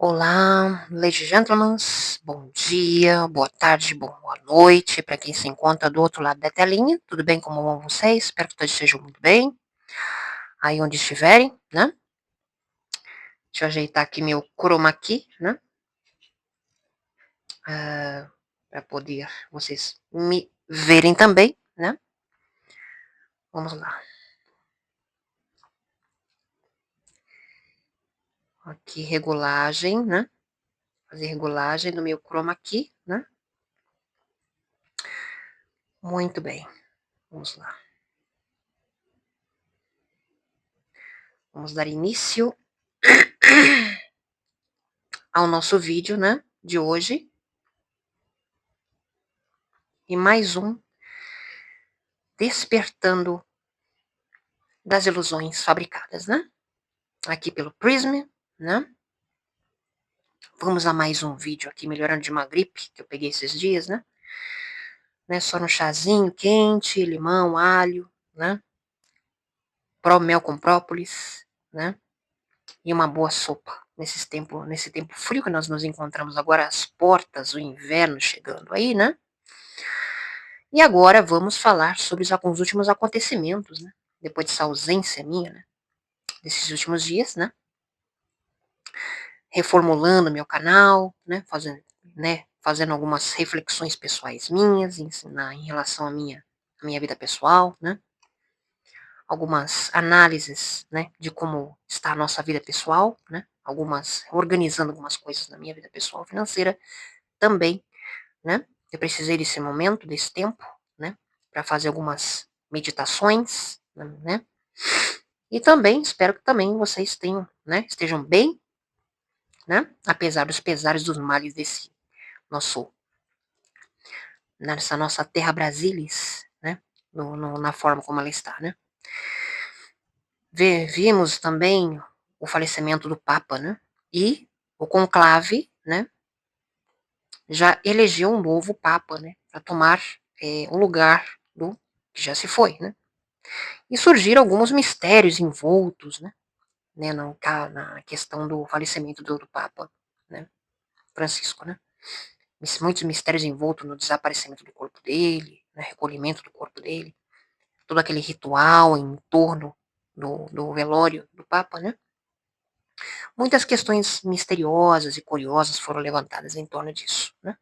Olá, ladies and gentlemen, bom dia, boa tarde, boa noite para quem se encontra do outro lado da telinha. Tudo bem, como vão vocês? Espero que todos estejam muito bem, aí onde estiverem, né? Deixa eu ajeitar aqui meu chroma key, né? Para poder vocês me verem também, né? Vamos lá. Aqui, regulagem, né? Fazer regulagem do meu chroma key, né? Muito bem, vamos lá. Vamos dar início ao nosso vídeo, né? De hoje. E mais um Despertando das Ilusões Fabricadas, né? Aqui pelo Prism, né? Vamos a mais um vídeo aqui, melhorando de uma gripe que eu peguei esses dias, né? Só no chazinho quente, limão, alho, né? Mel com própolis, né? E uma boa sopa nesse tempo frio que nós nos encontramos agora, às portas, o inverno chegando aí, né? E agora vamos falar sobre os últimos acontecimentos, né? Depois dessa ausência minha, né? Desses últimos dias, né? Reformulando meu canal, fazendo algumas reflexões pessoais minhas, em relação à minha vida pessoal, né? Algumas análises, né, de como está a nossa vida pessoal, né? Organizando algumas coisas na minha vida pessoal financeira também, né? Eu precisei desse momento, desse tempo, né, para fazer algumas meditações, né? E também espero que também vocês estejam bem, né? Apesar dos pesares dos males nessa nossa terra Brasilis, né? Na forma como ela está, né? Vimos também o falecimento do Papa, né? E o conclave, né? Já elegeu um novo Papa, né? Para tomar o lugar do que já se foi, né? E surgiram alguns mistérios envoltos, né? Na questão do falecimento do Papa, né? Francisco, né? Muitos mistérios envoltos no desaparecimento do corpo dele, no recolhimento do corpo dele, todo aquele ritual em torno do velório do Papa, né? Muitas questões misteriosas e curiosas foram levantadas em torno disso, né?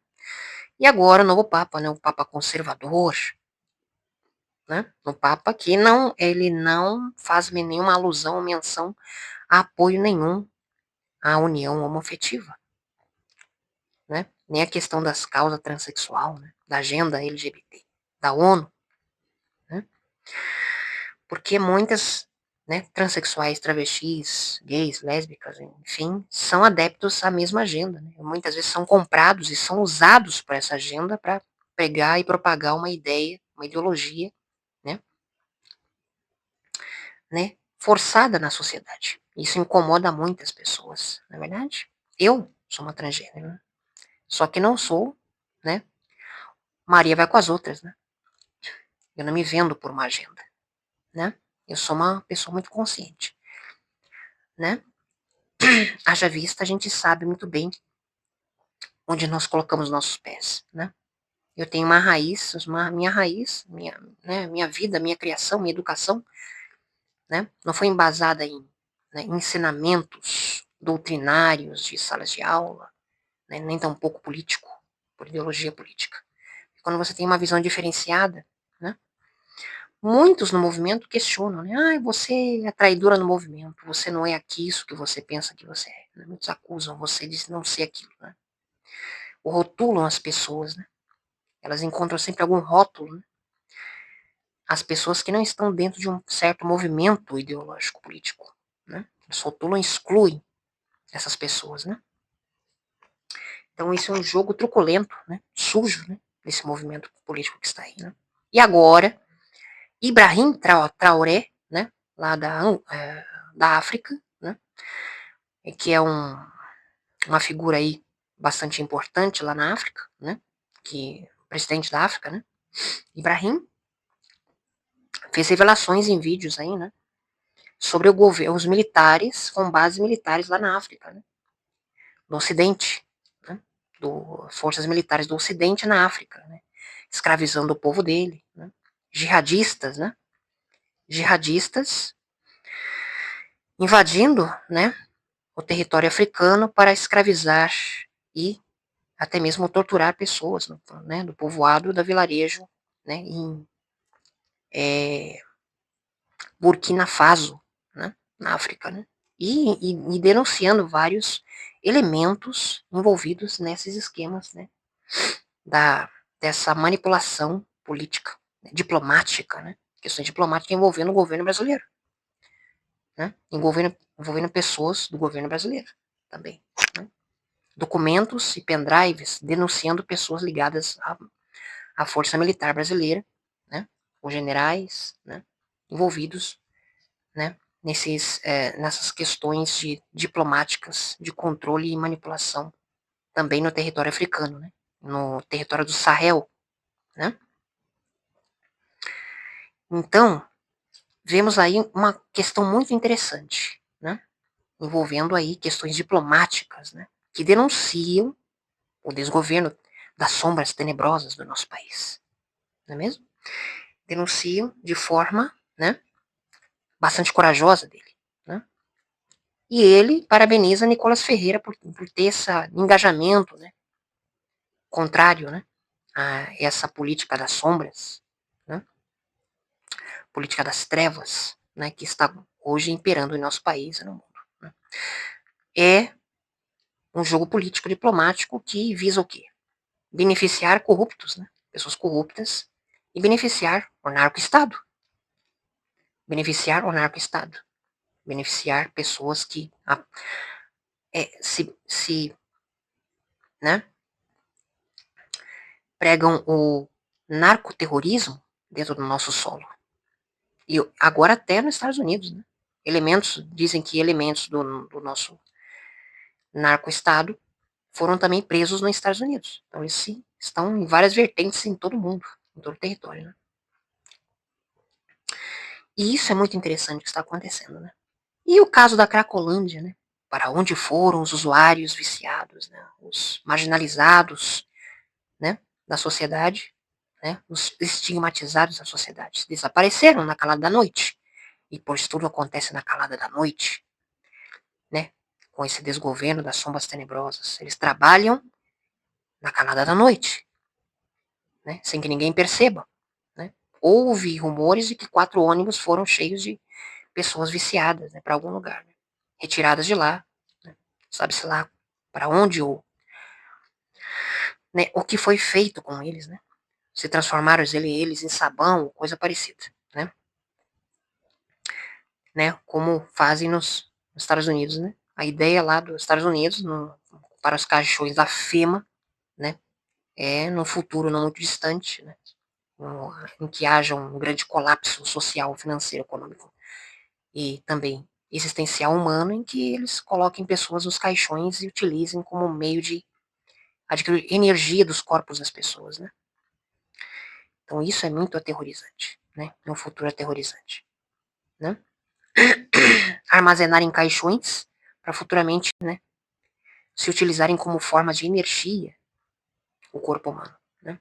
E agora o novo Papa, né? O Papa conservador, né? O Papa que ele não faz nenhuma alusão ou menção a apoio nenhum à união homoafetiva, né? Nem a questão das causas transexual, né? Da agenda LGBT, da ONU, né? Porque muitas, né, transexuais, travestis, gays, lésbicas, enfim, são adeptos à mesma agenda, né? Muitas vezes são comprados e são usados por essa agenda para pregar e propagar uma ideia, uma ideologia, né, forçada na sociedade. Isso incomoda muitas pessoas, não é verdade? Eu sou uma transgênero, só que não sou, né? Maria vai com as outras, né? Eu não me vendo por uma agenda, né? Eu sou uma pessoa muito consciente, né? Haja vista, a gente sabe muito bem onde nós colocamos nossos pés, né? Eu tenho uma raiz, minha raiz, minha vida, minha criação, minha educação, né? Não foi embasada em, né, ensinamentos doutrinários de salas de aula, né, nem tampouco político, por ideologia política. Quando você tem uma visão diferenciada, né? Muitos no movimento questionam, né? Ah, você é traidora no movimento, você não é isso que você pensa que você é. Né? Muitos acusam você de não ser aquilo, né? Ou rotulam as pessoas, né? Elas encontram sempre algum rótulo, né? As pessoas que não estão dentro de um certo movimento ideológico político, né? Eles rotulam e excluem essas pessoas, né? Então isso é um jogo truculento, né? Sujo, né? Desse movimento político que está aí, né? E agora, Ibrahim Traoré, né? Lá da África, né? Que é uma figura aí bastante importante lá na África, né? Que presidente da África, né? Ibrahim fez revelações em vídeos aí, né, sobre o governo, os militares, com bases militares lá na África, né, no Ocidente, né, forças militares do Ocidente na África, né, escravizando o povo dele, né, jihadistas, né, jihadistas invadindo, né, o território africano para escravizar e até mesmo torturar pessoas, né, do povoado da vilarejo, né, em Burkina Faso, né, na África, né, e denunciando vários elementos envolvidos nesses esquemas, né, dessa manipulação política, né, diplomática, né, questões diplomáticas envolvendo o governo brasileiro, né, envolvendo pessoas do governo brasileiro também, né, documentos e pendrives denunciando pessoas ligadas à Força Militar Brasileira, né, os generais, né, envolvidos, né, nessas questões diplomáticas de controle e manipulação também no território africano, né, no território do Sahel, né. Então, vemos aí uma questão muito interessante, né, envolvendo aí questões diplomáticas, né, que denunciam o desgoverno das sombras tenebrosas do nosso país, não é mesmo? Denunciam de forma, né, bastante corajosa dele, né? E ele parabeniza Nicolas Ferreira por ter esse engajamento, né, contrário, né, a essa política das sombras, né, política das trevas, né, que está hoje imperando em nosso país e no mundo. Né. É um jogo político diplomático que visa o quê? Beneficiar corruptos, né, pessoas corruptas, e beneficiar o narco-estado. Beneficiar o narco-estado. Beneficiar pessoas que né, pregam o narcoterrorismo dentro do nosso solo. E agora até nos Estados Unidos, né? Dizem que elementos do nosso narco-estado foram também presos nos Estados Unidos. Então eles sim, estão em várias vertentes em todo o mundo, em todo o território, né? E isso é muito interessante que está acontecendo, né? E o caso da Cracolândia, né? Para onde foram os usuários viciados, né? Os marginalizados, né? Da sociedade, né? Os estigmatizados da sociedade. Desapareceram na calada da noite. E pois tudo acontece na calada da noite, né? Com esse desgoverno das sombras tenebrosas. Eles trabalham na calada da noite, né? Sem que ninguém perceba, né? Houve rumores de que 4 ônibus foram cheios de pessoas viciadas, né? Para algum lugar, né? Retiradas de lá, né? Sabe-se lá para onde ou, né? O que foi feito com eles, né? Se transformaram eles em sabão ou coisa parecida, né? Como fazem nos Estados Unidos, né? A ideia lá dos Estados Unidos para os caixões da FEMA, né? É no futuro não muito distante, né? Em que haja um grande colapso social, financeiro, econômico e também existencial humano, em que eles coloquem pessoas nos caixões e utilizem como meio de adquirir energia dos corpos das pessoas, né? Então isso é muito aterrorizante, né? É um futuro aterrorizante, né? Armazenar em caixões para futuramente, né, se utilizarem como forma de energia o corpo humano, né?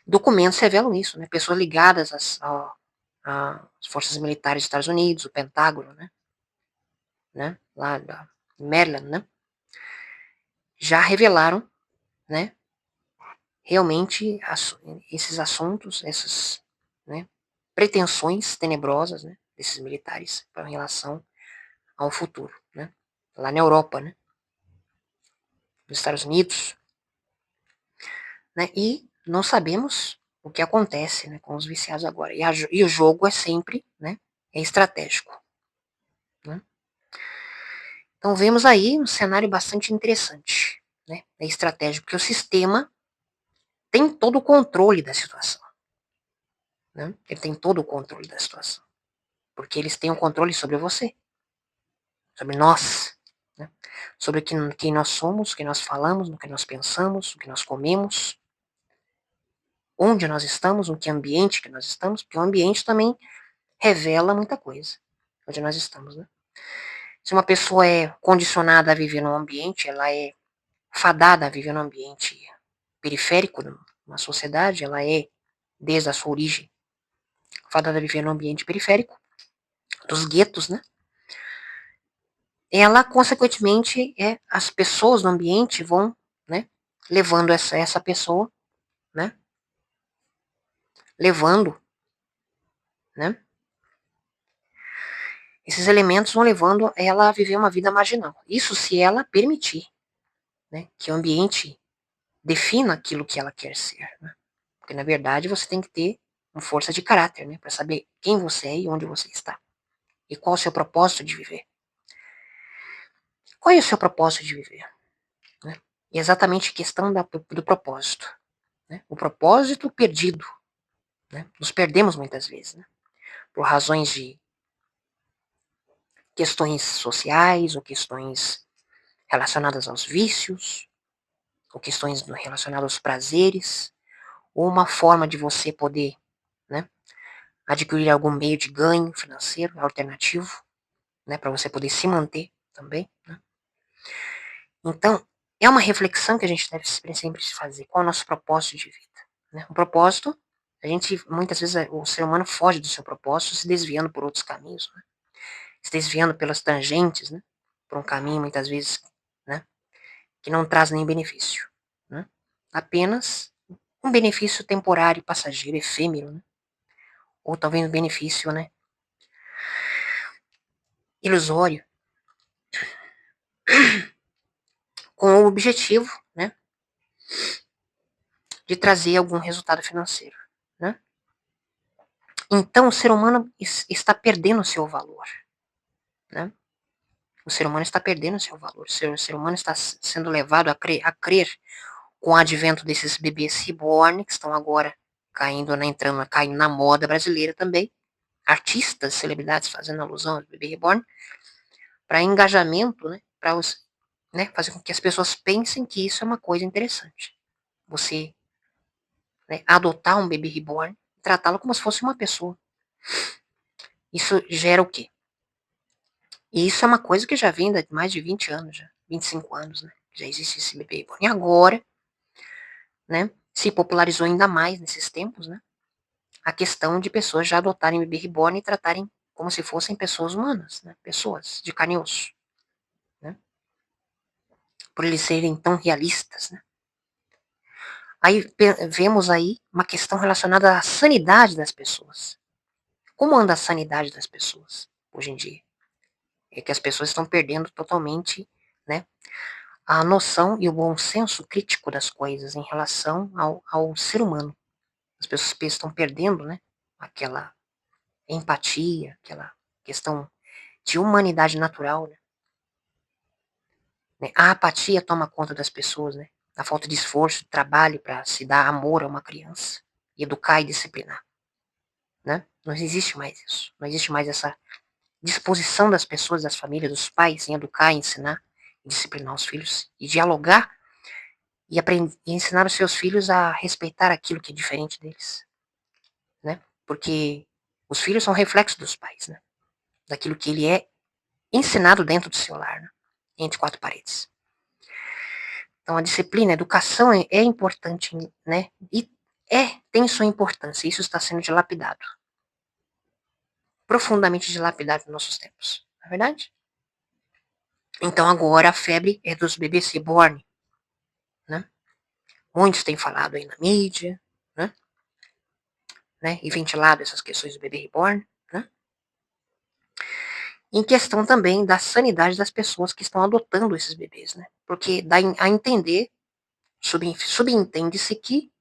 Documentos revelam isso, né? Pessoas ligadas às forças militares dos Estados Unidos, o Pentágono, né? Lá da Maryland, né? Já revelaram, né? Realmente esses assuntos, essas, né, pretensões tenebrosas, né? Desses militares em relação ao futuro, né? Lá na Europa, né? Nos Estados Unidos, né? E não sabemos o que acontece, né, com os viciados agora. E o jogo é sempre, né, é estratégico, né? Então vemos aí um cenário bastante interessante, né? É estratégico, porque o sistema tem todo o controle da situação, né? Ele tem todo o controle da situação, porque eles têm o controle sobre você, sobre nós, né? Sobre quem nós somos, o que nós falamos, no que nós pensamos, o que nós comemos, onde nós estamos, em que ambiente que nós estamos, porque o ambiente também revela muita coisa, onde nós estamos, né? Se uma pessoa é condicionada a viver num ambiente, ela é fadada a viver num ambiente periférico, numa sociedade, ela é, desde a sua origem, fadada a viver num ambiente periférico, dos guetos, né? Ela, consequentemente, as pessoas no ambiente vão, né, levando essa pessoa, né, levando, né, esses elementos vão levando ela a viver uma vida marginal. Isso se ela permitir, né, que o ambiente defina aquilo que ela quer ser, né? Porque, na verdade, você tem que ter uma força de caráter, né, para saber quem você é e onde você está. E qual o seu propósito de viver. Qual é o seu propósito de viver? Né? E exatamente a questão do propósito. Né? O propósito perdido. Né? Nos perdemos muitas vezes, né? Por razões de questões sociais, ou questões relacionadas aos vícios, ou questões relacionadas aos prazeres, ou uma forma de você poder, né, adquirir algum meio de ganho financeiro alternativo, né, para você poder se manter também, né? Então, é uma reflexão que a gente deve sempre fazer. Qual é o nosso propósito de vida? Né? O propósito, muitas vezes, o ser humano foge do seu propósito, se desviando por outros caminhos, né? Se desviando pelas tangentes, né? Por um caminho, muitas vezes, né, que não traz nem benefício, né? Apenas um benefício temporário, passageiro, efêmero, né? Ou talvez um benefício, né, ilusório, com o objetivo, né, de trazer algum resultado financeiro, né? Então, o ser humano está perdendo o seu valor, né? O ser humano está perdendo o seu valor. O ser humano está sendo levado a crer com o advento desses bebês reborn, que estão agora caindo na moda brasileira também. Artistas, celebridades fazendo alusão ao bebê reborn, para engajamento, né? Para fazer com que as pessoas pensem que isso é uma coisa interessante. Você, né, adotar um bebê reborn, tratá-lo como se fosse uma pessoa. Isso gera o quê? E isso é uma coisa que já vem há mais de 20 anos, já, 25 anos, né? Já existe esse bebê reborn. E agora, né, se popularizou ainda mais nesses tempos, né? A questão de pessoas já adotarem bebê reborn e tratarem como se fossem pessoas humanas, né? Pessoas de carne e osso, né? Por eles serem tão realistas, né? Aí vemos aí uma questão relacionada à sanidade das pessoas. Como anda a sanidade das pessoas hoje em dia? É que as pessoas estão perdendo totalmente, né, a noção e o bom senso crítico das coisas em relação ao ser humano. As pessoas estão perdendo, né, aquela empatia, aquela questão de humanidade natural, né? A apatia toma conta das pessoas, né? A falta de esforço, de trabalho para se dar amor a uma criança, educar e disciplinar, né? Não existe mais isso. Não existe mais essa disposição das pessoas, das famílias, dos pais em educar, ensinar e disciplinar os filhos e dialogar e ensinar os seus filhos a respeitar aquilo que é diferente deles, né? Porque os filhos são reflexos dos pais, né? Daquilo que ele é ensinado dentro do seu lar, né? Entre quatro paredes. Então a disciplina, a educação é importante, né? E tem sua importância. Isso está sendo dilapidado. Profundamente dilapidado nos nossos tempos. Não é verdade? Então agora a febre é dos bebês reborn, né? Muitos têm falado aí na mídia, né? E ventilado essas questões do bebê reborn, né? Em questão também da sanidade das pessoas que estão adotando esses bebês, né? Porque dá a entender, subentende-se que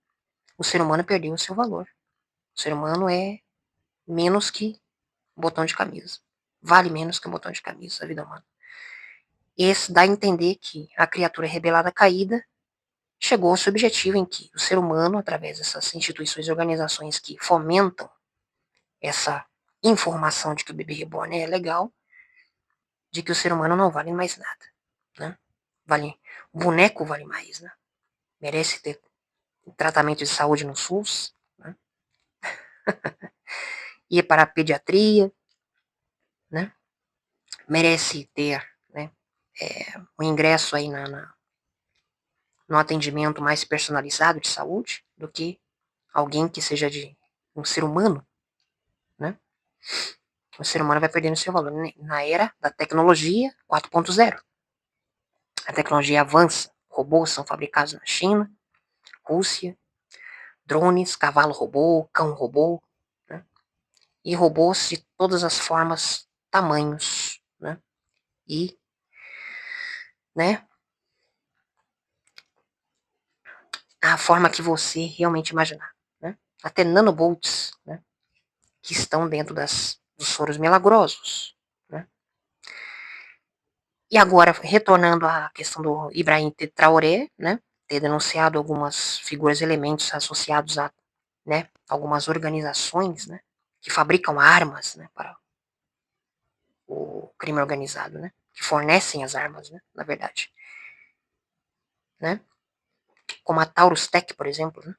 o ser humano perdeu o seu valor. O ser humano é menos que um botão de camisa. Vale menos que um botão de camisa a vida humana. Esse dá a entender que a criatura rebelada caída chegou ao seu objetivo em que o ser humano, através dessas instituições e organizações que fomentam essa informação de que o bebê reborn é legal, de que o ser humano não vale mais nada, né? O boneco vale mais, né? Merece ter tratamento de saúde no SUS, né? Ir para a pediatria, né? Merece ter, né, um ingresso aí no atendimento mais personalizado de saúde do que alguém que seja de um ser humano, né? O ser humano vai perdendo seu valor na era da tecnologia 4.0. A tecnologia avança, robôs são fabricados na China, Rússia, drones, cavalo robô, cão robô, né? E robôs de todas as formas, tamanhos, né? E, né, a forma que você realmente imaginar, né? Até nanobots, né, que estão dentro dos soros milagrosos, né? E agora, retornando à questão do Ibrahim Traoré, né, ter denunciado algumas figuras, elementos associados a, né, algumas organizações, né, que fabricam armas, né, para o crime organizado, né, que fornecem as armas, né, na verdade, né, como a Taurus Tech, por exemplo, né,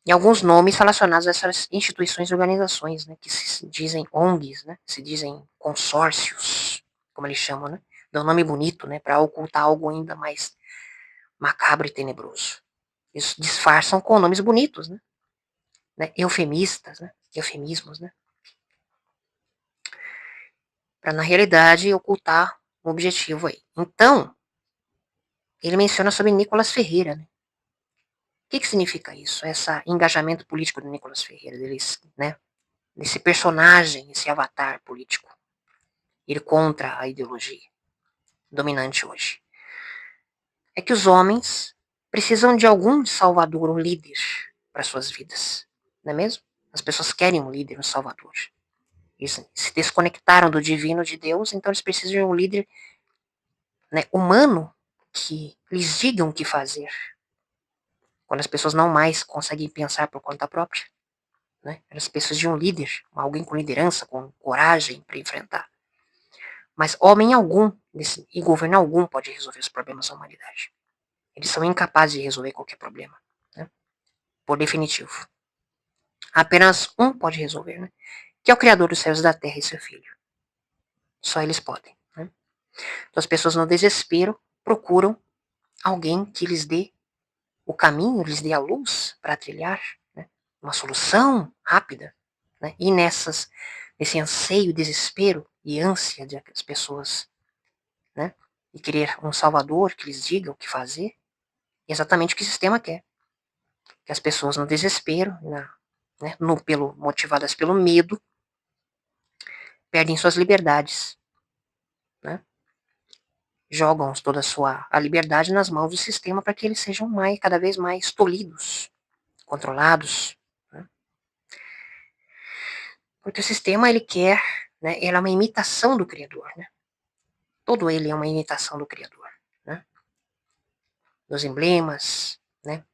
e alguns nomes relacionados a essas instituições e organizações, né, que se dizem ONGs, né, se dizem consórcios, como eles chamam, né, dão um nome bonito, né, para ocultar algo ainda mais macabro e tenebroso. Eles disfarçam com nomes bonitos, né, eufemistas, né, eufemismos, né, para na realidade ocultar o objetivo aí. Então, ele menciona sobre Nicolas Ferreira, né. O que significa isso? Esse engajamento político do Nicolas Ferreira, deles, né, desse personagem, esse avatar político, ir contra a ideologia dominante hoje. É que os homens precisam de algum salvador, um líder para suas vidas, não é mesmo? As pessoas querem um líder, um salvador. Eles se desconectaram do divino de Deus, então eles precisam de um líder, né, humano que lhes diga o que fazer. Quando as pessoas não mais conseguem pensar por conta própria, né? Elas precisam de um líder, alguém com liderança, com coragem para enfrentar. Mas homem algum e governo algum pode resolver os problemas da humanidade. Eles são incapazes de resolver qualquer problema, né? Por definitivo. Apenas um pode resolver, né? Que é o Criador dos céus e da terra e seu Filho. Só eles podem, né? Então as pessoas no desespero procuram alguém que lhes dê o caminho, lhes dê a luz para trilhar, né? Uma solução rápida, né? E nesse anseio, desespero e ânsia de as pessoas, né, e querer um salvador que lhes diga o que fazer, é exatamente o que o sistema quer. Que as pessoas no desespero, né, motivadas pelo medo, perdem suas liberdades, né? Jogam toda a liberdade nas mãos do sistema para que eles sejam cada vez mais tolhidos, controlados, né? Porque o sistema, ele quer, né, ele é uma imitação do Criador, né? Todo ele é uma imitação do Criador, né? Nos emblemas, né?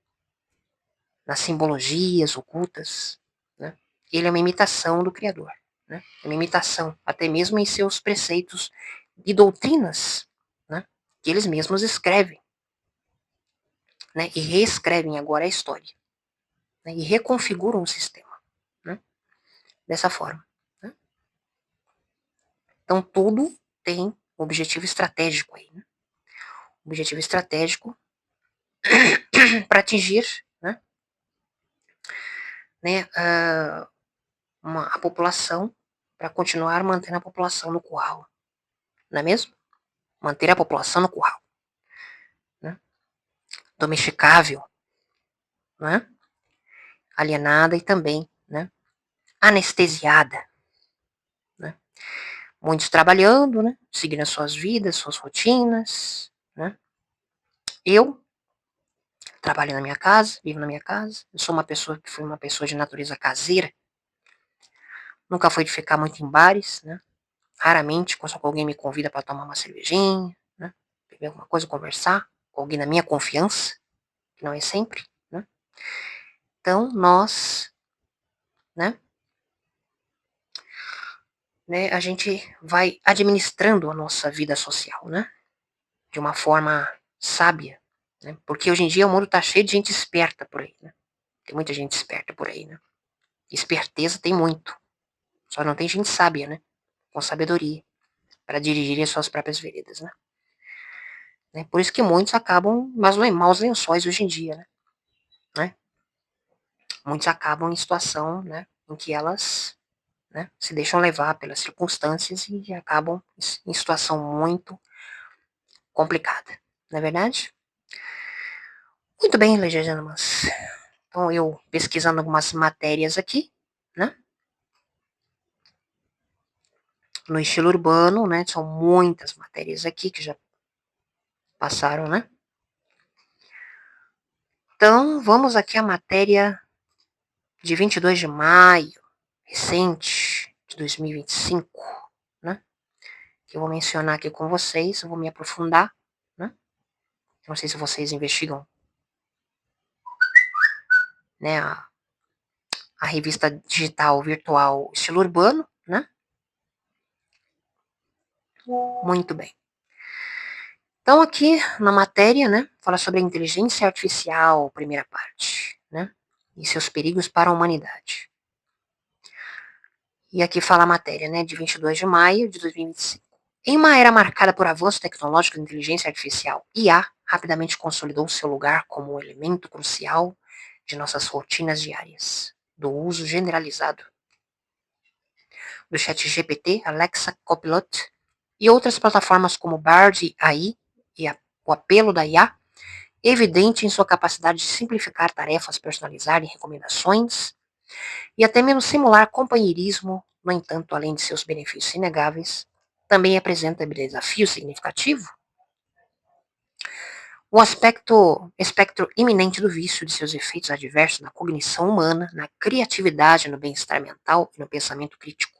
Nas simbologias ocultas, né? Ele é uma imitação do Criador, né? É uma imitação, até mesmo em seus preceitos e doutrinas, né? Que eles mesmos escrevem, né? E reescrevem agora a história, né? E reconfiguram o sistema, né? Dessa forma, né? Então tudo tem um objetivo estratégico aí, né? Objetivo estratégico para atingir, né, a população, para continuar mantendo a população no curral, não é mesmo? Manter a população no curral, né? Domesticável, né? Alienada e também, né, anestesiada, né? Muitos trabalhando, né, seguindo as suas vidas, suas rotinas, né? Eu trabalho na minha casa, vivo na minha casa. Eu sou uma pessoa que fui uma pessoa de natureza caseira. Nunca fui de ficar muito em bares, né? Raramente, quando alguém me convida para tomar uma cervejinha, né? Beber alguma coisa, conversar com alguém da minha confiança, que não é sempre, né? Então, nós, né, a gente vai administrando a nossa vida social, né? De uma forma sábia, né? Porque hoje em dia o mundo tá cheio de gente esperta por aí, né? Tem muita gente esperta por aí, né? Esperteza tem muito. Só não tem gente sábia, né? Com sabedoria para dirigir as suas próprias veredas, né? Por isso que muitos acabam maus lençóis hoje em dia, né? Muitos acabam em situação, né, em que elas, né, se deixam levar pelas circunstâncias e acabam em situação muito complicada, não é verdade? Muito bem, legendamas. Então, eu pesquisando algumas matérias aqui, né, no estilo urbano, né, são muitas matérias aqui que já passaram, né. Então, vamos aqui à matéria de 22 de maio, recente, de 2025, né, que eu vou mencionar aqui com vocês, eu vou me aprofundar, né. Não sei se vocês investigam, né, a revista digital virtual Estilo Urbano, né? Muito bem. Então, aqui na matéria, né, fala sobre a inteligência artificial, primeira parte, né? E seus perigos para a humanidade. E aqui fala a matéria, né, de 22 de maio de 2025. Em uma era marcada por avanço tecnológico da inteligência artificial, IA rapidamente consolidou seu lugar como um elemento crucial de nossas rotinas diárias, do uso generalizado do ChatGPT, Alexa, Copilot e outras plataformas como Bard AI e o apelo da IA, evidente em sua capacidade de simplificar tarefas, personalizar recomendações e até mesmo simular companheirismo. No entanto, além de seus benefícios inegáveis, também apresenta desafio significativo. O espectro iminente do vício de seus efeitos adversos na cognição humana, na criatividade, no bem-estar mental e no pensamento crítico.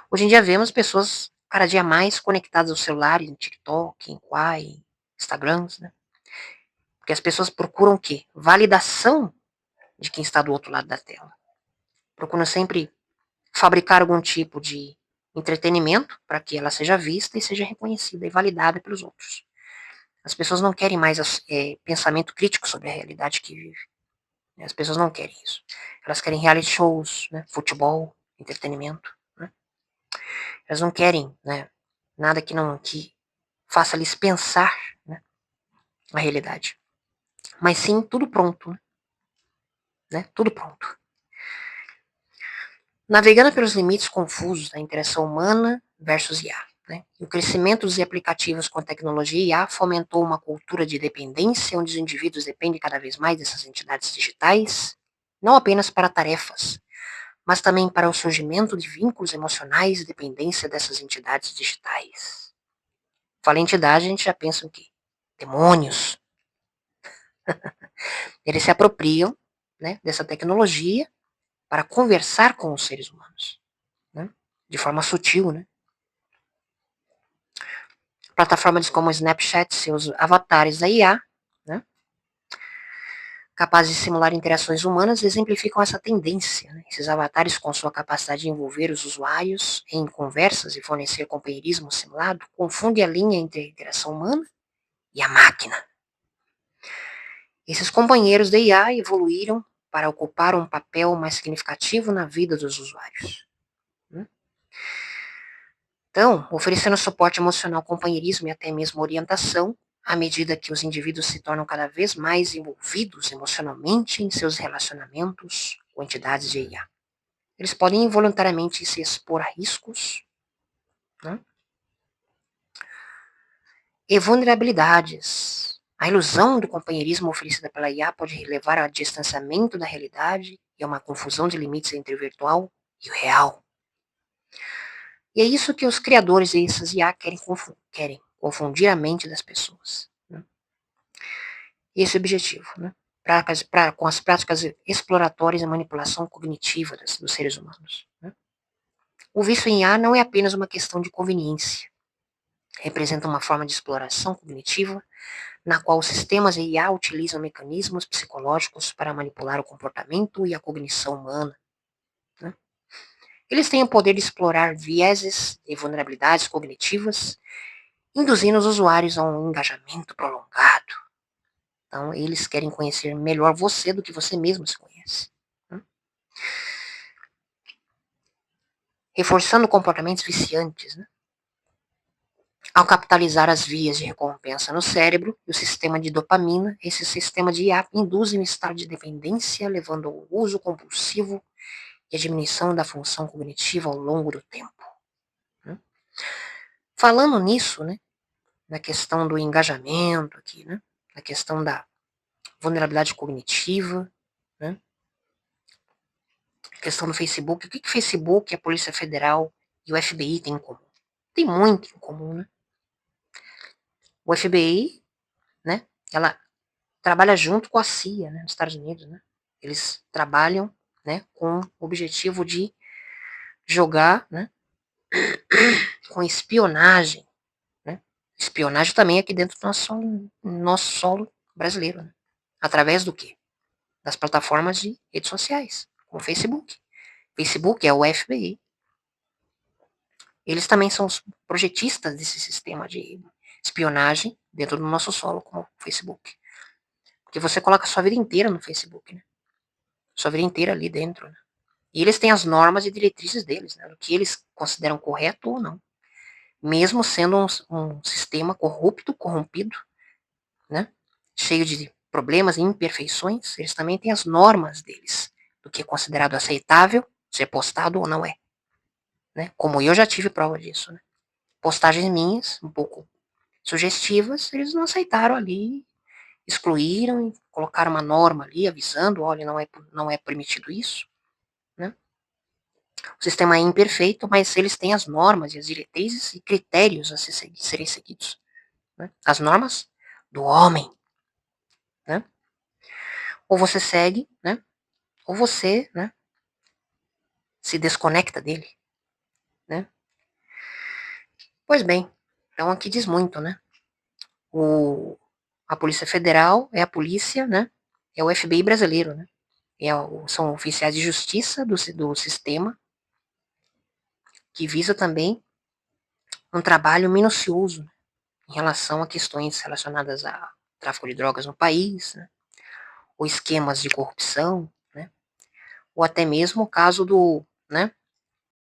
Hoje em dia vemos pessoas cada dia mais conectadas ao celular, em TikTok, em Quai, em Instagrams, né? Porque as pessoas procuram o quê? Validação de quem está do outro lado da tela. Procuram sempre fabricar algum tipo de entretenimento para que ela seja vista e seja reconhecida e validada pelos outros. As pessoas não querem mais pensamento crítico sobre a realidade que vive. Né? As pessoas não querem isso. Elas querem reality shows, né? Futebol, entretenimento. Né? Elas não querem, né, nada que faça-lhes pensar, né, a realidade. Mas sim tudo pronto, né? Tudo pronto. Navegando pelos limites confusos da interação humana versus IA. Né? O crescimento dos aplicativos com tecnologia IA fomentou uma cultura de dependência, onde os indivíduos dependem cada vez mais dessas entidades digitais, não apenas para tarefas, mas também para o surgimento de vínculos emocionais e dependência dessas entidades digitais. Fala entidade, a gente já pensa o quê? Demônios. Eles se apropriam, né, dessa tecnologia para conversar com os seres humanos, né, de forma sutil, né. Plataformas como o Snapchat, seus avatares da IA, né, capazes de simular interações humanas, exemplificam essa tendência. Né. Esses avatares, com sua capacidade de envolver os usuários em conversas e fornecer companheirismo simulado, confundem a linha entre a interação humana e a máquina. Esses companheiros da IA evoluíram para ocupar um papel mais significativo na vida dos usuários. Né? Então, oferecendo suporte emocional, companheirismo e até mesmo orientação, à medida que os indivíduos se tornam cada vez mais envolvidos emocionalmente em seus relacionamentos com entidades de IA. Eles podem involuntariamente se expor a riscos, né, e vulnerabilidades. A ilusão do companheirismo oferecida pela IA pode levar ao distanciamento da realidade e a uma confusão de limites entre o virtual e o real. E é isso que os criadores dessas IA querem confundir a mente das pessoas. Né? Esse é o objetivo, né? Com as práticas exploratórias e manipulação cognitiva dos seres humanos. Né? O vício em IA não é apenas uma questão de conveniência. Representa uma forma de exploração cognitiva na qual os sistemas de IA utilizam mecanismos psicológicos para manipular o comportamento e a cognição humana. Né? Eles têm o poder de explorar vieses e vulnerabilidades cognitivas, induzindo os usuários a um engajamento prolongado. Então, eles querem conhecer melhor você do que você mesmo se conhece. Né? Reforçando comportamentos viciantes, né? Ao capitalizar as vias de recompensa no cérebro e o sistema de dopamina, esse sistema de IA induz um estado de dependência, levando ao uso compulsivo e a diminuição da função cognitiva ao longo do tempo. Né? Falando nisso, né, na questão do engajamento aqui, né, na questão da vulnerabilidade cognitiva, né, questão do Facebook, o que o Facebook, a Polícia Federal e o FBI têm em comum? Tem muito em comum, né? O FBI, né, ela trabalha junto com a CIA, né, nos Estados Unidos, né? Eles trabalham, né, com o objetivo de jogar, né, com espionagem, né? Espionagem também aqui dentro do nosso solo brasileiro, né? Através do quê? Das plataformas de redes sociais, como o Facebook. Facebook é o FBI. Eles também são os projetistas desse sistema de espionagem dentro do nosso solo, como o Facebook. Porque você coloca a sua vida inteira no Facebook, né? Sua vida inteira ali dentro, né? E eles têm as normas e diretrizes deles, né? Do que eles consideram correto ou não. Mesmo sendo um sistema corrupto, corrompido, né? Cheio de problemas e imperfeições, eles também têm as normas deles. Do que é considerado aceitável, ser postado ou não é. Né? Como eu já tive prova disso, né? Postagens minhas, um pouco sugestivas, eles não aceitaram ali, excluíram e colocaram uma norma ali, avisando, olha, não é permitido isso, né? O sistema é imperfeito, mas eles têm as normas e as diretrizes e critérios a serem seguidos, né? As normas do homem, né? Ou você segue, né? Ou você, né, se desconecta dele, né? Pois bem, então aqui diz muito, né? A Polícia Federal é a polícia, né? É o FBI brasileiro, né? São oficiais de justiça do sistema, que visa também um trabalho minucioso em relação a questões relacionadas a tráfico de drogas no país, né? Ou esquemas de corrupção, né? Ou até mesmo o caso do, né,